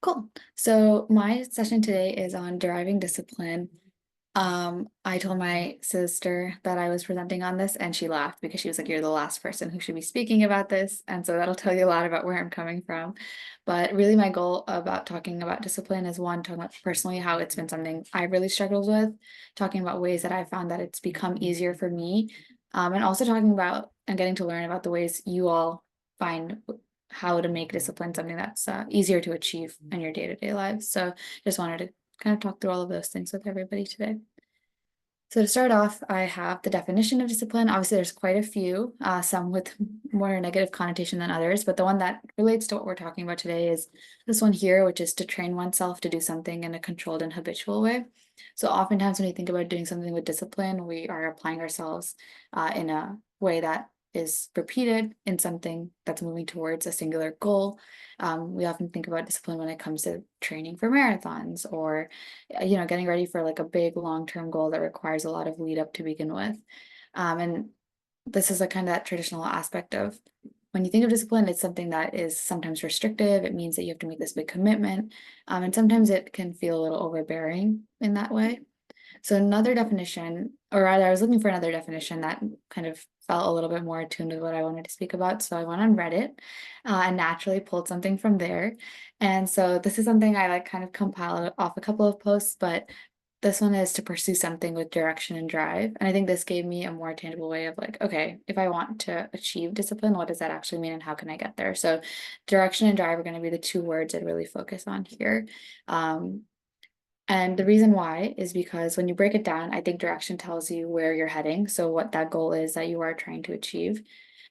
Cool. So my session today is on deriving discipline. I told my sister that I was presenting on this, and she laughed because she was like, "You're the last person who should be speaking about this." And so that'll tell you a lot about where I'm coming from. But really, my goal about talking about discipline is one, talking about personally how it's been something I really struggled with, talking about ways that I found that it's become easier for me, and also talking about and getting to learn about the ways you all find how to make discipline something that's easier to achieve in your day-to-day lives. So just wanted to kind of talk through all of those things with everybody today. So to start off, I have the definition of discipline. Obviously, there's quite a few, some with more negative connotation than others, but the one that relates to what we're talking about today is this one here, which is to train oneself to do something in a controlled and habitual way. So oftentimes when we think about doing something with discipline, we are applying ourselves in a way that is repeated in something that's moving towards a singular goal. We often think about discipline when it comes to training for marathons or getting ready for like a big long-term goal that requires a lot of lead up to begin with. And this is a kind of that traditional aspect of when you think of discipline, it's something that is sometimes restrictive. It means that you have to make this big commitment. And sometimes it can feel a little overbearing in that way. So another definition, or rather, I was looking for another definition that kind of felt a little bit more attuned to what I wanted to speak about. So I went on Reddit and naturally pulled something from there. And so this is something I like kind of compiled off a couple of posts, but this one is to pursue something with direction and drive. And I think this gave me a more tangible way of like, okay, if I want to achieve discipline, what does that actually mean and how can I get there? So direction and drive are going to be the two words I'd really focus on here. And the reason why is because when you break it down, I think direction tells you where you're heading. So what that goal is that you are trying to achieve.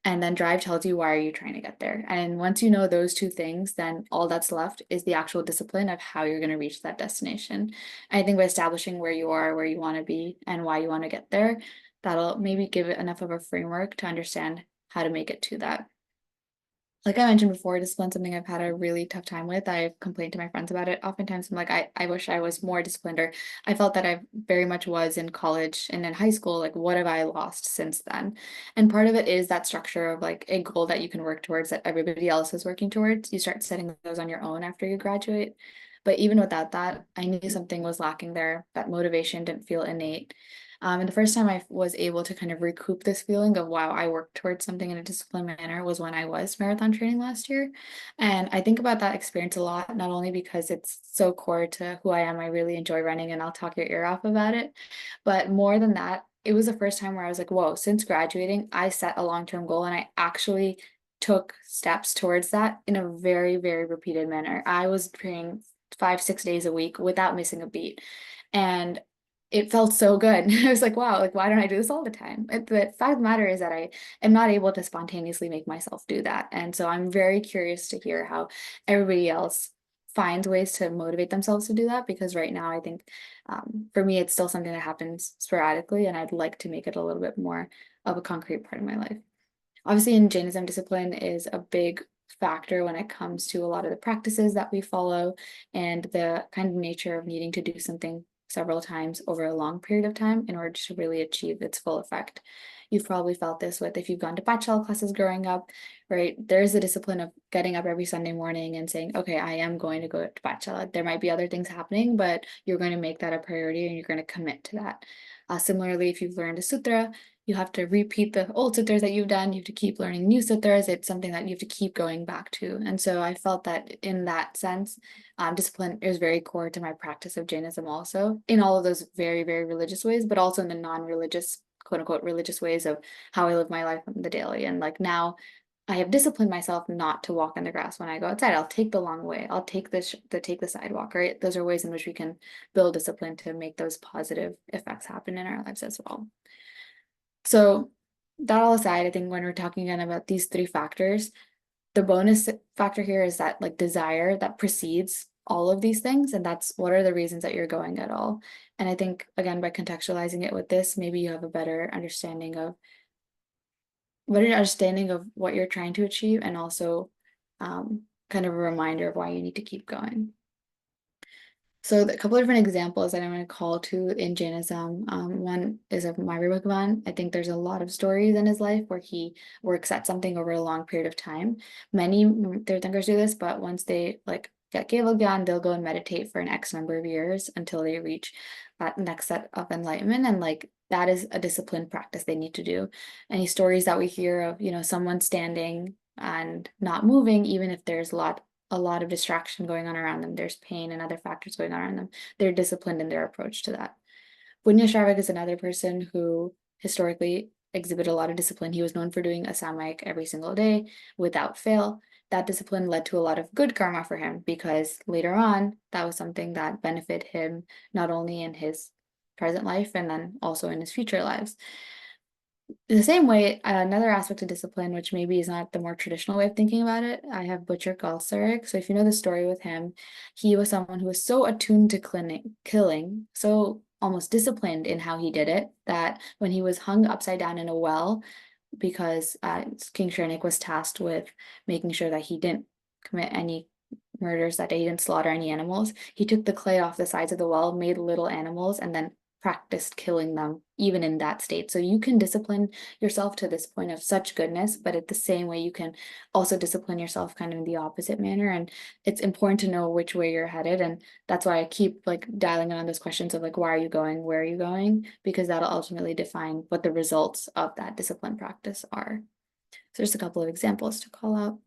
And then drive tells you why are you trying to get there. And once you know those two things, then all that's left is the actual discipline of how you're going to reach that destination. I think by establishing where you are, where you want to be, and why you want to get there, that'll maybe give it enough of a framework to understand how to make it to that. Like I mentioned before, discipline something I've had a really tough time with. I've complained to my friends about it. Oftentimes I'm like, I wish I was more disciplined, or I felt that I very much was in college and in high school. Like, what have I lost since then? And part of it is that structure of like a goal that you can work towards that everybody else is working towards. You start setting those on your own after you graduate. But even without that, I knew something was lacking there. That motivation didn't feel innate. And the first time I was able to kind of recoup this feeling of, wow, I worked towards something in a disciplined manner was when I was marathon training last year. And I think about that experience a lot, not only because it's so core to who I am, I really enjoy running and I'll talk your ear off about it, but more than that, it was the first time where I was like, whoa, since graduating, I set a long-term goal and I actually took steps towards that in a very, very repeated manner. I was training 5, 6 days a week without missing a beat. And it felt so good. I was like, wow, like why don't I do this all the time? The fact of the matter is that I am not able to spontaneously make myself do that. And so I'm very curious to hear how everybody else finds ways to motivate themselves to do that, because right now I think for me it's still something that happens sporadically and I'd like to make it a little bit more of a concrete part of my life. Obviously, in Jainism, discipline is a big factor when it comes to a lot of the practices that we follow and the kind of nature of needing to do something several times over a long period of time in order to really achieve its full effect. You've probably felt this with if you've gone to Pathshala classes growing up, right? There's a discipline of getting up every Sunday morning and saying, okay, I am going to go to Pathshala. There might be other things happening, but you're going to make that a priority and you're going to commit to that. Similarly, if you've learned a sutra, you have to repeat the old sutras that you've done. You have to keep learning new sutras. It's something that you have to keep going back to. And so I felt that in that sense, discipline is very core to my practice of Jainism also, in all of those very, very religious ways, but also in the non-religious, quote unquote, religious ways of how I live my life in the daily. And like now, I have disciplined myself not to walk in the grass when I go outside. I'll take the long way. I'll take the sidewalk, right? Those are ways in which we can build discipline to make those positive effects happen in our lives as well. So that all aside, I think when we're talking again about these three factors, the bonus factor here is that like desire that precedes all of these things. And that's what are the reasons that you're going at all. And I think, again, by contextualizing it with this, maybe you have a better understanding of what you're trying to achieve, and also kind of a reminder of why you need to keep going. So a couple of different examples that I'm going to call to in Jainism. One is of Bhagwan. I think there's a lot of stories in his life where he works at something over a long period of time. Many Tirthankars do this, but once they like get Keval Gyan, they'll go and meditate for an X number of years until they reach that next set of enlightenment. And like that is a disciplined practice they need to do. Any stories that we hear of, someone standing and not moving, even if there's a lot of distraction going on around them, there's pain and other factors going on around them, they're disciplined in their approach to that. Punya Shravak is another person who historically exhibited a lot of discipline. He was known for doing a samayik every single day without fail. That discipline led to a lot of good karma for him because later on, that was something that benefited him not only in his present life and then also in his future lives. In the same way, another aspect of discipline, which maybe is not the more traditional way of thinking about it, I have Butcher Galsarik. So if you know the story with him, he was someone who was so attuned to killing, so almost disciplined in how he did it, that when he was hung upside down in a well, because King Shernik was tasked with making sure that he didn't commit any murders that day, he didn't slaughter any animals, he took the clay off the sides of the well, made little animals, and then practiced killing them even in that state. So you can discipline yourself to this point of such goodness, but at the same way you can also discipline yourself kind of in the opposite manner. And it's important to know which way you're headed. And that's why I keep like dialing on those questions of like, why are you going? Where are you going? Because that'll ultimately define what the results of that discipline practice are. So just a couple of examples to call out.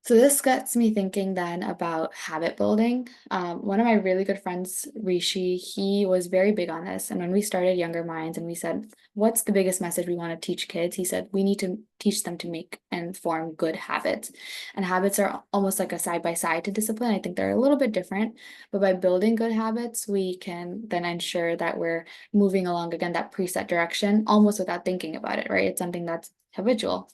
So this gets me thinking then about habit building. One of my really good friends, Rishi, he was very big on this. And when we started Younger Minds and we said, what's the biggest message we want to teach kids? He said, we need to teach them to make and form good habits. And habits are almost like a side-by-side to discipline. I think they're a little bit different, but by building good habits, we can then ensure that we're moving along, again, that preset direction, almost without thinking about it, right? It's something that's habitual.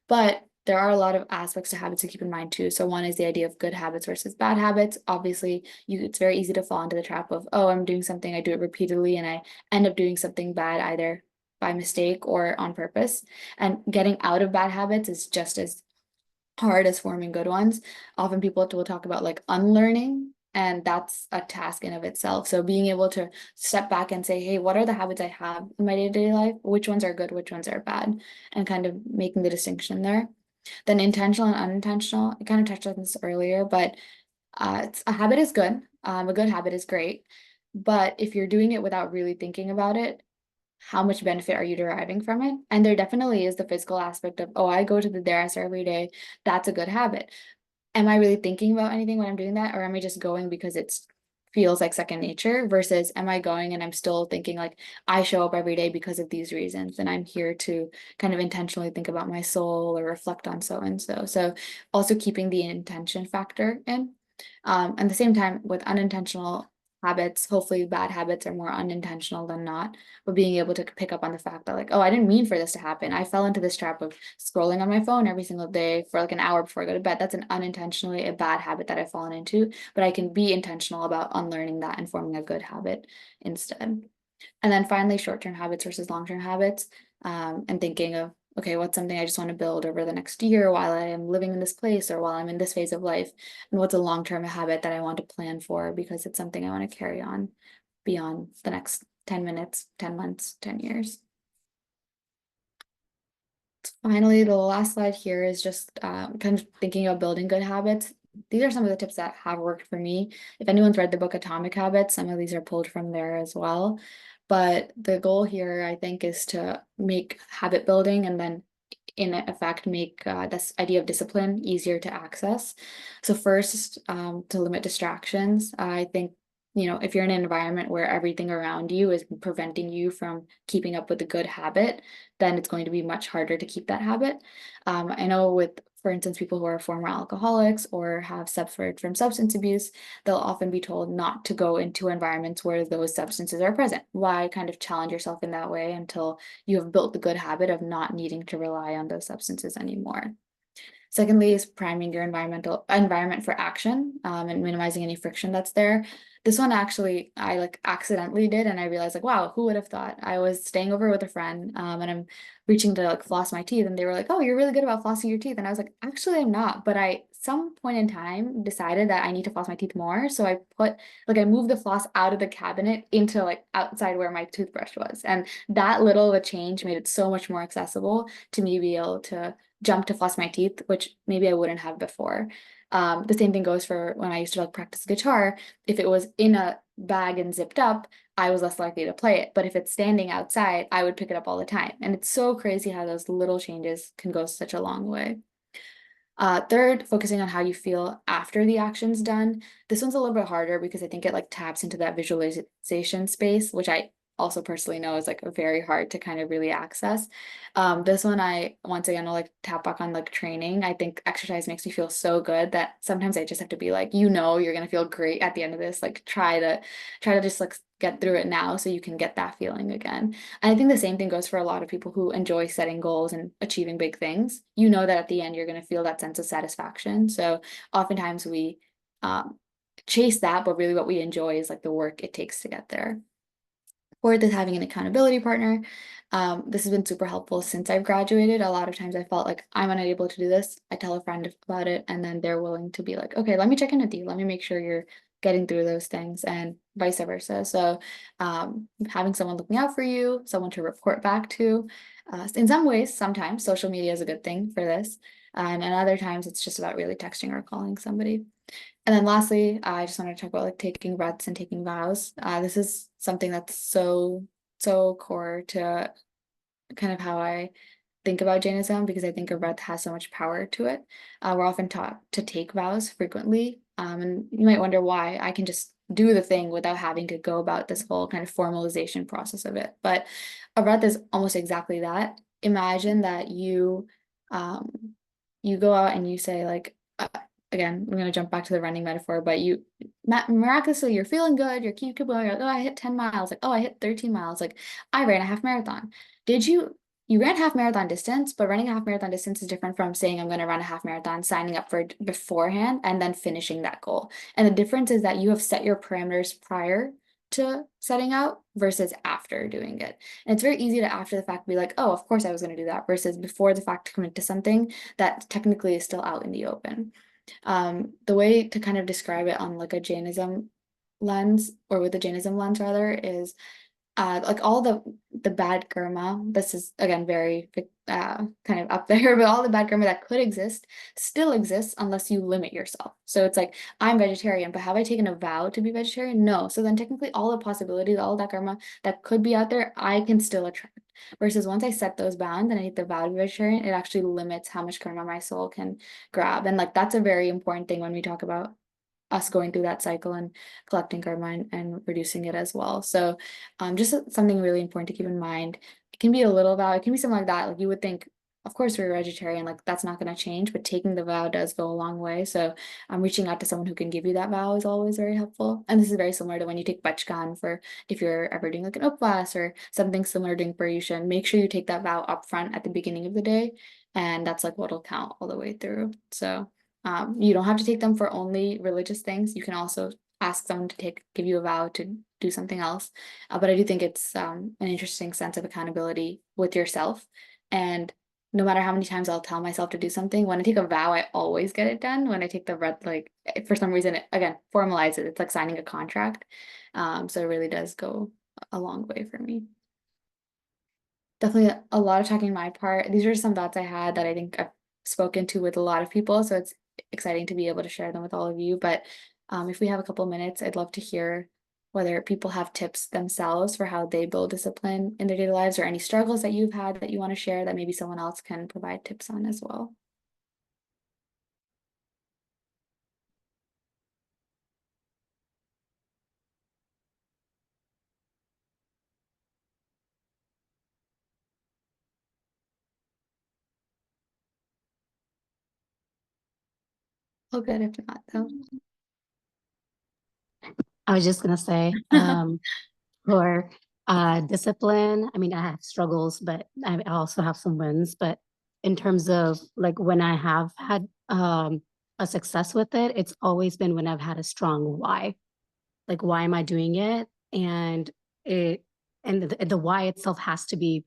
But there are a lot of aspects to habits to keep in mind too. So one is the idea of good habits versus bad habits. Obviously, it's very easy to fall into the trap of, oh, I'm doing something, I do it repeatedly, and I end up doing something bad either by mistake or on purpose. And getting out of bad habits is just as hard as forming good ones. Often people will talk about like unlearning, and that's a task in of itself. So being able to step back and say, hey, what are the habits I have in my day-to-day life? Which ones are good, which ones are bad? And kind of making the distinction there. Then intentional and unintentional, I kind of touched on this earlier, but a habit is good. A good habit is great. But if you're doing it without really thinking about it, how much benefit are you deriving from it? And there definitely is the physical aspect of, oh, I go to the Derasar every day. That's a good habit. Am I really thinking about anything when I'm doing that? Or am I just going because it feels like second nature versus am I going and I'm still thinking like I show up every day because of these reasons and I'm here to kind of intentionally think about my soul or reflect on so and so. So also keeping the intention factor in. At the same time with unintentional habits, hopefully bad habits are more unintentional than not, but being able to pick up on the fact that like, oh, I didn't mean for this to happen. I fell into this trap of scrolling on my phone every single day for like an hour before I go to bed. That's an unintentionally a bad habit that I've fallen into, but I can be intentional about unlearning that and forming a good habit instead. And then finally, short-term habits versus long-term habits, and thinking of, okay, what's something I just want to build over the next year while I am living in this place or while I'm in this phase of life? And what's a long-term habit that I want to plan for because it's something I want to carry on beyond the next 10 minutes, 10 months, 10 years. Finally, the last slide here is just kind of thinking of building good habits. These are some of the tips that have worked for me. If anyone's read the book Atomic Habits, some of these are pulled from there as well. But the goal here, I think, is to make habit building and then in effect make this idea of discipline easier to access. So first, to limit distractions, I think, if you're in an environment where everything around you is preventing you from keeping up with a good habit, then it's going to be much harder to keep that habit. I know with, for instance, people who are former alcoholics or have suffered from substance abuse, they'll often be told not to go into environments where those substances are present. Why kind of challenge yourself in that way until you have built the good habit of not needing to rely on those substances anymore. Secondly is priming your environment for action and minimizing any friction that's there. This one actually I like accidentally did, and I realized like, wow, who would have thought? I was staying over with a friend and I'm reaching to like floss my teeth, and they were like, oh, you're really good about flossing your teeth. And I was like, actually, I'm not, but I some point in time decided that I need to floss my teeth more. So I moved the floss out of the cabinet into like outside where my toothbrush was. And that little of a change made it so much more accessible to me be able to jump to floss my teeth, which maybe I wouldn't have before. The same thing goes for when I used to like practice guitar. If it was in a bag and zipped up, I was less likely to play it. But if it's standing outside, I would pick it up all the time. And it's so crazy how those little changes can go such a long way. Third, focusing on how you feel after the action's done. This one's a little bit harder because I think it like taps into that visualization space, which I also personally know is like very hard to kind of really access. This one I once again will like tap back on like training. I think exercise makes me feel so good that sometimes I just have to be like, you're gonna feel great at the end of this. Like try to just like get through it now so you can get that feeling again. And I think the same thing goes for a lot of people who enjoy setting goals and achieving big things. You know that at the end you're going to feel that sense of satisfaction. So oftentimes we chase that, but really what we enjoy is like the work it takes to get there. Fourth is having an accountability partner. This has been super helpful since I've graduated. A lot of times I felt like I'm unable to do this. I tell a friend about it, and then they're willing to be like, okay, let me check in with you. Let me make sure you're getting through those things, and vice versa. So having someone looking out for you, someone to report back to. In some ways, sometimes social media is a good thing for this. And other times it's just about really texting or calling somebody. And then lastly, I just wanted to talk about like taking breaths and taking vows. This is something that's so core to kind of how I think about Jainism because I think a breath has so much power to it. We're often taught to take vows frequently, and you might wonder why. I can just do the thing without having to go about this whole kind of formalization process of it. But a breath is almost exactly that. Imagine that um, you go out and you say like, again, we're gonna jump back to the running metaphor, but you miraculously you're feeling good, you're keep going, you're like, oh, I hit 10 miles, like, oh, I hit 13 miles, like I ran a half marathon. Did you ran half marathon distance, but running a half marathon distance is different from saying I'm going to run a half marathon, signing up for it beforehand, and then finishing that goal. And the difference is that you have set your parameters prior to setting out versus after doing it. And it's very easy to after the fact be like, oh, of course I was going to do that, versus before the fact to commit to something that technically is still out in the open. The way to kind of describe it on like a Jainism lens, or with a Jainism lens rather, is like all the bad karma. This is again very kind of up there, but all the bad karma that could exist still exists unless you limit yourself. So it's like I'm vegetarian, but have I taken a vow to be vegetarian? No. So then technically all the possibilities, all that karma that could be out there, I can still attract. Versus once I set those bounds and I take the vow to be vegetarian, it actually limits how much karma my soul can grab. And like that's a very important thing when we talk about us going through that cycle and collecting karma and reducing it as well. So just something really important to keep in mind. It can be a little vow, it can be something like that. Like you would think, of course, we're vegetarian, like that's not going to change, but taking the vow does go a long way. So reaching out to someone who can give you that vow is always very helpful. And this is very similar to when you take Bachkan for if you're ever doing like an upvas or something similar doing Paryushan, make sure you take that vow up front at the beginning of the day. And that's like what'll count all the way through. So you don't have to take them for only religious things. You can also ask someone to give you a vow to do something else. But I do think it's an interesting sense of accountability with yourself. And no matter how many times I'll tell myself to do something, when I take a vow, I always get it done. When I take the red, like for some reason, it, again, formalize it. It's like signing a contract. So it really does go a long way for me. Definitely a lot of talking on my part. These are some thoughts I had that I think I've spoken to with a lot of people, so it's exciting to be able to share them with all of you. But if we have a couple minutes, I'd love to hear whether people have tips themselves for how they build discipline in their daily lives, or any struggles that you've had that you want to share that maybe someone else can provide tips on as well. Oh, good. If not, though. I was just gonna say, for discipline, I mean, I have struggles, but I also have some wins. But in terms of like when I have had a success with it, it's always been when I've had a strong why. Like, why am I doing it? And it and the why itself has to be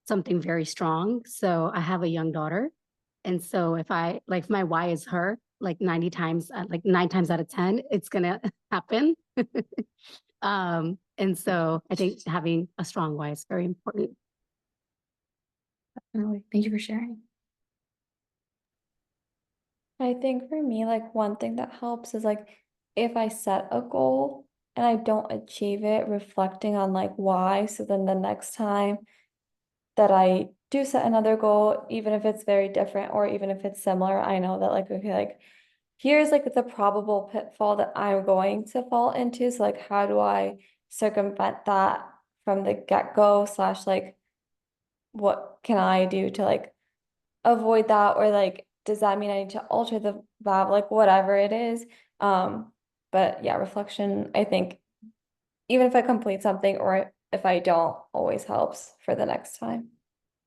something very strong. So I have a young daughter, and so if I like if my why is her, like 90 times, like 9 times out of 10, it's gonna happen. And so I think having a strong why is very important. Definitely. Thank you for sharing. I think for me, like one thing that helps is like if I set a goal and I don't achieve it, reflecting on like why. So then the next time that I do set another goal, even if it's very different or even if it's similar, I know that like, okay, like here's like the probable pitfall that I'm going to fall into. So like how do I circumvent that from the get-go slash like what can I do to like avoid that, or like does that mean I need to alter the valve, like whatever it is. Um, but yeah, reflection, I think even if I complete something or if I don't, always helps for the next time.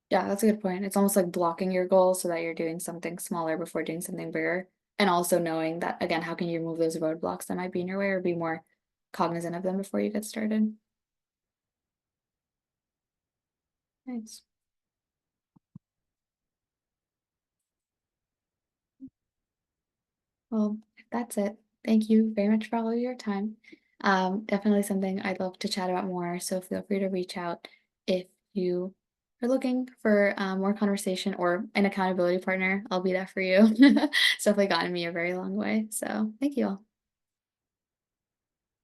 Yeah, that's a good point. It's almost like blocking your goals so that you're doing something smaller before doing something bigger. And also knowing that, again, how can you remove those roadblocks that might be in your way or be more cognizant of them before you get started? Nice. Well, that's it. Thank you very much for all of your time. Definitely something I'd love to chat about more. So feel free to reach out if you are looking for more conversation or an accountability partner. I'll be there for you. It's definitely gotten me a very long way. So thank you all.